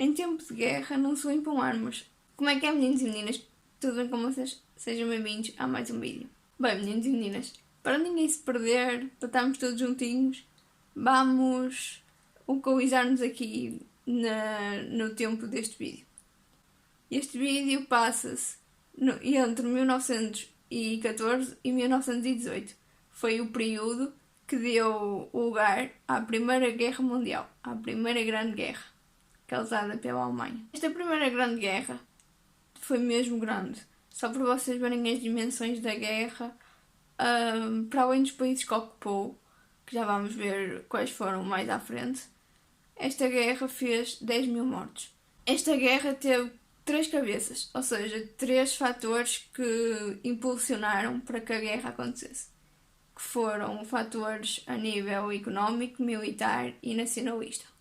Em tempo de guerra não se limpam armas. Como é que é, meninos e meninas? Tudo bem com vocês? Sejam bem-vindos a mais um vídeo. Bem, meninos e meninas, para ninguém se perder, para estarmos todos juntinhos, vamos localizar-nos aqui no tempo deste vídeo. Este vídeo passa-se entre 1914 e 1918. Foi o período que deu lugar à Primeira Guerra Mundial, à Primeira Grande Guerra, causada pela Alemanha. Esta Primeira Grande Guerra foi mesmo grande. Só para vocês verem as dimensões da guerra, para além dos países que ocupou, que já vamos ver quais foram mais à frente, esta guerra fez 10 mil mortos. Esta guerra teve 3 cabeças, ou seja, 3 fatores que impulsionaram para que a guerra acontecesse, que foram fatores a nível económico, militar e nacionalista.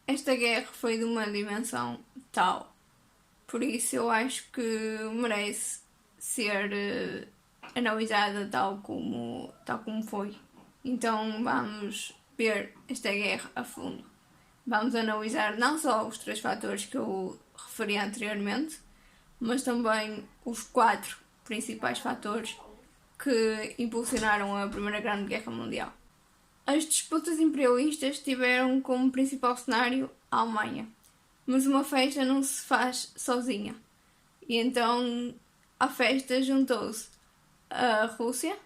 Esta guerra foi de uma dimensão tal, por isso eu acho que merece ser analisada tal como foi. Então vamos ver esta guerra a fundo. Vamos analisar não só os 3 fatores que eu referi anteriormente, mas também os 4 principais fatores que impulsionaram a Primeira Grande Guerra Mundial. As disputas imperialistas tiveram como principal cenário a Alemanha, mas uma festa não se faz sozinha. E então à festa juntou-se a Rússia,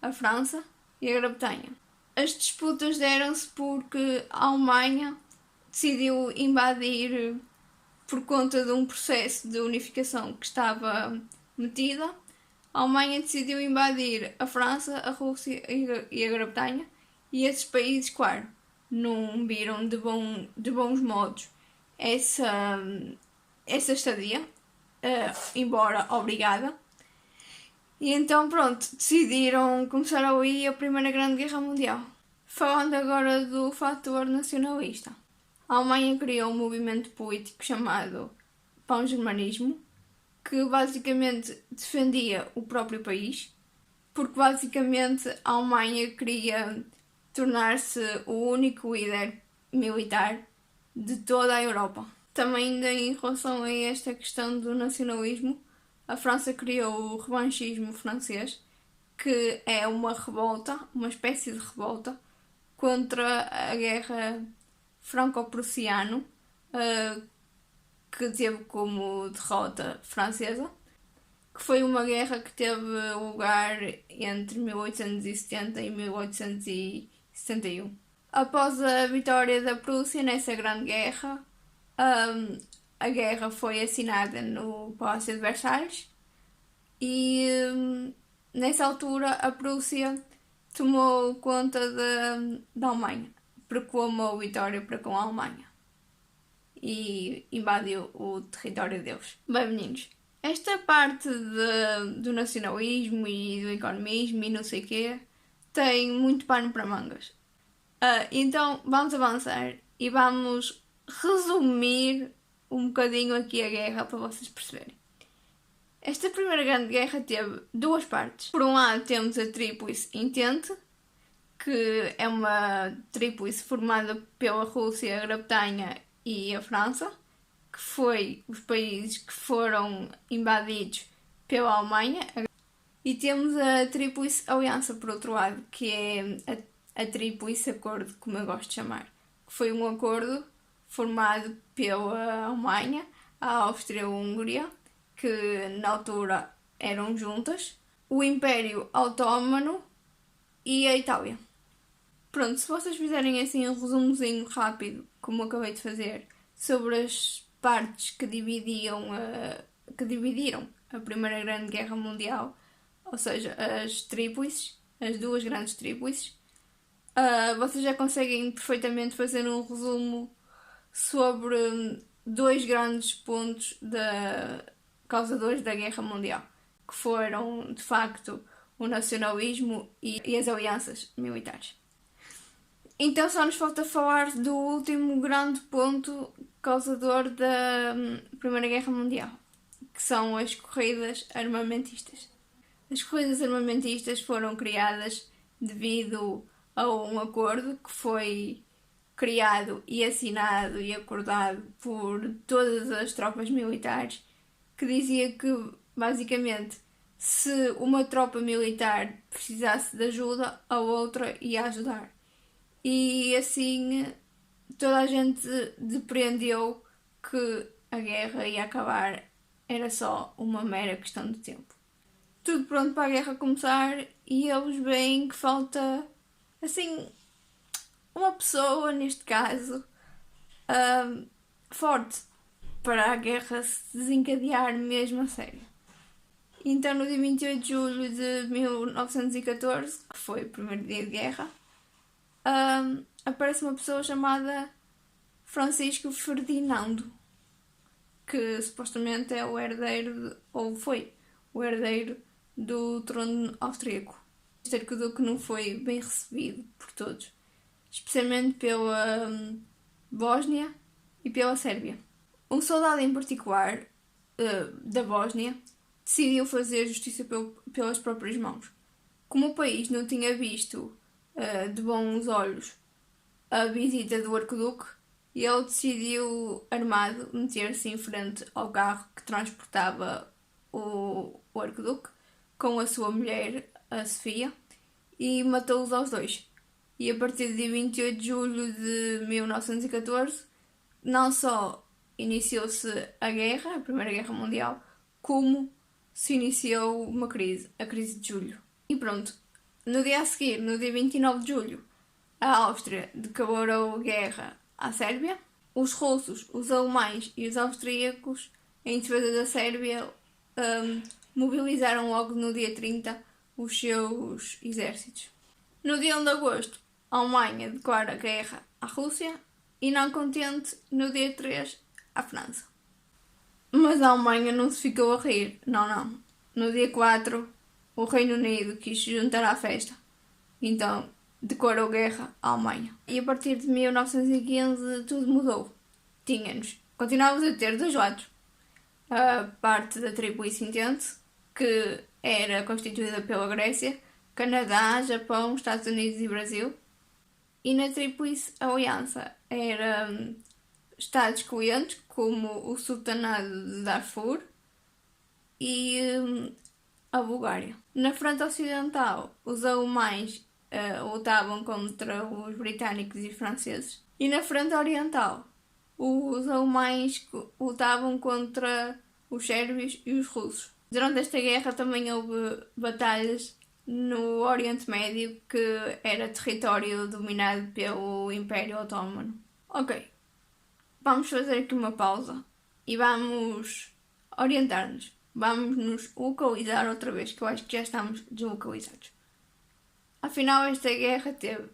a França e a Grã-Bretanha. As disputas deram-se porque a Alemanha decidiu invadir por conta de um processo de unificação que estava metida. A Alemanha decidiu invadir a França, a Rússia e a Grã-Bretanha, e esses países, claro, não viram de bons modos essa estadia, embora obrigada. E então, pronto, decidiram começar ali a Primeira Grande Guerra Mundial. Falando agora do fator nacionalista. A Alemanha criou um movimento político chamado Pan-Germanismo, que basicamente defendia o próprio país, porque basicamente a Alemanha queria tornar-se o único líder militar de toda a Europa. Também ainda em relação a esta questão do nacionalismo, a França criou o revanchismo francês, que é uma revolta, uma espécie de revolta, contra a guerra franco-prussiana, que teve como derrota francesa, que foi uma guerra que teve lugar entre 1870 e 1871. Após a vitória da Prússia nessa grande guerra, a guerra foi assinada no Palácio de Versalhes e nessa altura a Prússia tomou conta da Alemanha, proclamou vitória para com a Alemanha e invadiu o território deles. Bem, meninos, esta parte do nacionalismo e do economismo e não sei o quê tem muito pano para mangas. Então vamos avançar e vamos resumir um bocadinho aqui a guerra para vocês perceberem. Esta Primeira Grande Guerra teve 2 partes. Por um lado temos a Tríplice Entente, que é uma tríplice formada pela Rússia, a Grã-Bretanha e a França, que foi os países que foram invadidos pela Alemanha. E temos a Tríplice Aliança, por outro lado, que é a Tríplice Acordo, como eu gosto de chamar, que foi um acordo formado pela Alemanha, a Áustria-Hungria, que na altura eram juntas, o Império Otomano e a Itália. Pronto, se vocês fizerem assim um resumozinho rápido, como eu acabei de fazer, sobre as partes que dividiram a Primeira Grande Guerra Mundial, ou seja, as tríplices, as 2 grandes tríplices, vocês já conseguem perfeitamente fazer um resumo sobre 2 grandes pontos causadores da Guerra Mundial, que foram, de facto, o nacionalismo e as alianças militares. Então só nos falta falar do último grande ponto causador da Primeira Guerra Mundial, que são as corridas armamentistas. As corridas armamentistas foram criadas devido a um acordo que foi criado e assinado e acordado por todas as tropas militares, que dizia que, basicamente, se uma tropa militar precisasse de ajuda, a outra ia ajudar. E assim toda a gente depreendeu que a guerra ia acabar, era só uma mera questão de tempo. Tudo pronto para a guerra começar e eles veem que falta, assim, uma pessoa, neste caso, forte para a guerra se desencadear mesmo a sério. Então, no dia 28 de julho de 1914, que foi o primeiro dia de guerra, aparece uma pessoa chamada Francisco Ferdinando, que supostamente é o herdeiro, ou foi o herdeiro do trono austríaco. Este arquiduque não foi bem recebido por todos, especialmente pela Bósnia e pela Sérvia. Um soldado em particular da Bósnia decidiu fazer justiça pelas próprias mãos. Como o país não tinha visto de bons olhos a visita do arquiduque, ele decidiu, armado, meter-se em frente ao carro que transportava o arquiduque com a sua mulher, a Sofia, e matou-os aos dois. E a partir de 28 de julho de 1914, não só iniciou-se a guerra, a Primeira Guerra Mundial, como se iniciou uma crise, a crise de julho. E pronto, no dia a seguir, no dia 29 de julho, a Áustria declarou guerra à Sérvia. Os russos, os alemães e os austríacos, em defesa da Sérvia, mobilizaram logo no dia 30 os seus exércitos. No dia 1 de agosto, a Alemanha declara guerra à Rússia e, não contente, no dia 3, à França. Mas a Alemanha não se ficou a rir, não. No dia 4, o Reino Unido quis se juntar à festa, então declarou guerra à Alemanha. E a partir de 1915 tudo mudou. Continuávamos a ter dois lados. A parte da Tríplice Entente, que era constituída pela Grécia, Canadá, Japão, Estados Unidos e Brasil. E na Tríplice Aliança era estados excluentes, como o Sultanado de Darfur e a Bulgária. Na fronte ocidental, os alemães lutavam contra os britânicos e franceses. E na frente oriental, os alemães lutavam contra os sérvios e os russos. Durante esta guerra também houve batalhas no Oriente Médio, que era território dominado pelo Império Otomano. Ok, vamos fazer aqui uma pausa e vamos orientar-nos. Vamos nos localizar outra vez, que eu acho que já estamos deslocalizados. Afinal, esta guerra teve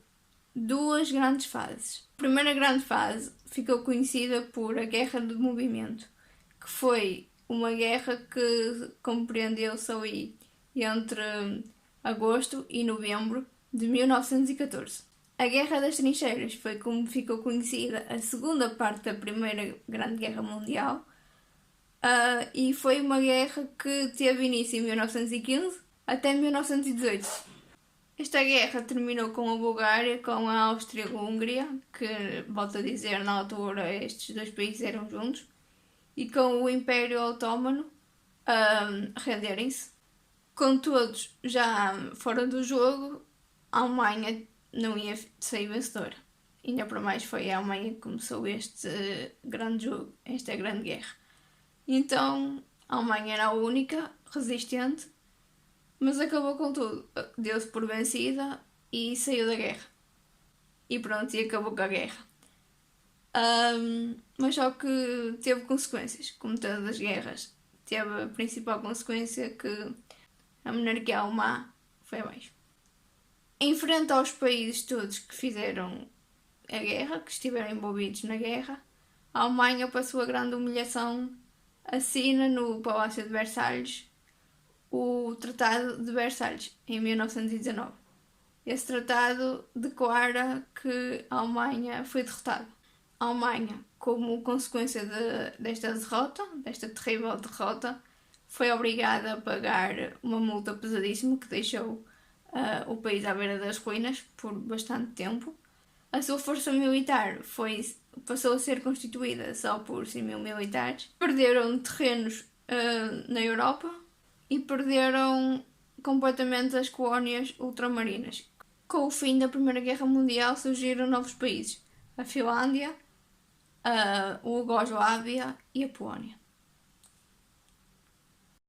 duas grandes fases. A primeira grande fase ficou conhecida por a Guerra do Movimento, que foi uma guerra que compreendeu-se ali entre agosto e novembro de 1914. A Guerra das Trincheiras foi como ficou conhecida a segunda parte da Primeira Grande Guerra Mundial, e foi uma guerra que teve início em 1915 até 1918. Esta guerra terminou com a Bulgária, com a Áustria-Hungria, que, volto a dizer, na altura estes dois países eram juntos, e com o Império Otomano a renderem-se. Com todos já fora do jogo, a Alemanha não ia sair vencedora. Ainda por mais foi a Alemanha que começou este grande jogo, esta grande guerra. Então a Alemanha era a única resistente, mas acabou com tudo. Deu-se por vencida e saiu da guerra. E pronto, e acabou com a guerra. Mas só que teve consequências, como todas as guerras. Teve a principal consequência que a monarquia alemã foi abaixo. Em frente aos países todos que fizeram a guerra, que estiveram envolvidos na guerra, a Alemanha passou a grande humilhação, assina no Palácio de Versalhes o Tratado de Versalhes, em 1919. Esse tratado declara que a Alemanha foi derrotada. A Alemanha, como consequência desta derrota, desta terrível derrota, foi obrigada a pagar uma multa pesadíssima que deixou o país à beira das ruínas por bastante tempo. A sua força militar passou a ser constituída só por 100.000 militares. Perderam terrenos na Europa e perderam completamente as colónias ultramarinas. Com o fim da Primeira Guerra Mundial surgiram novos países, a Finlândia, a Iugoslávia e a Polónia.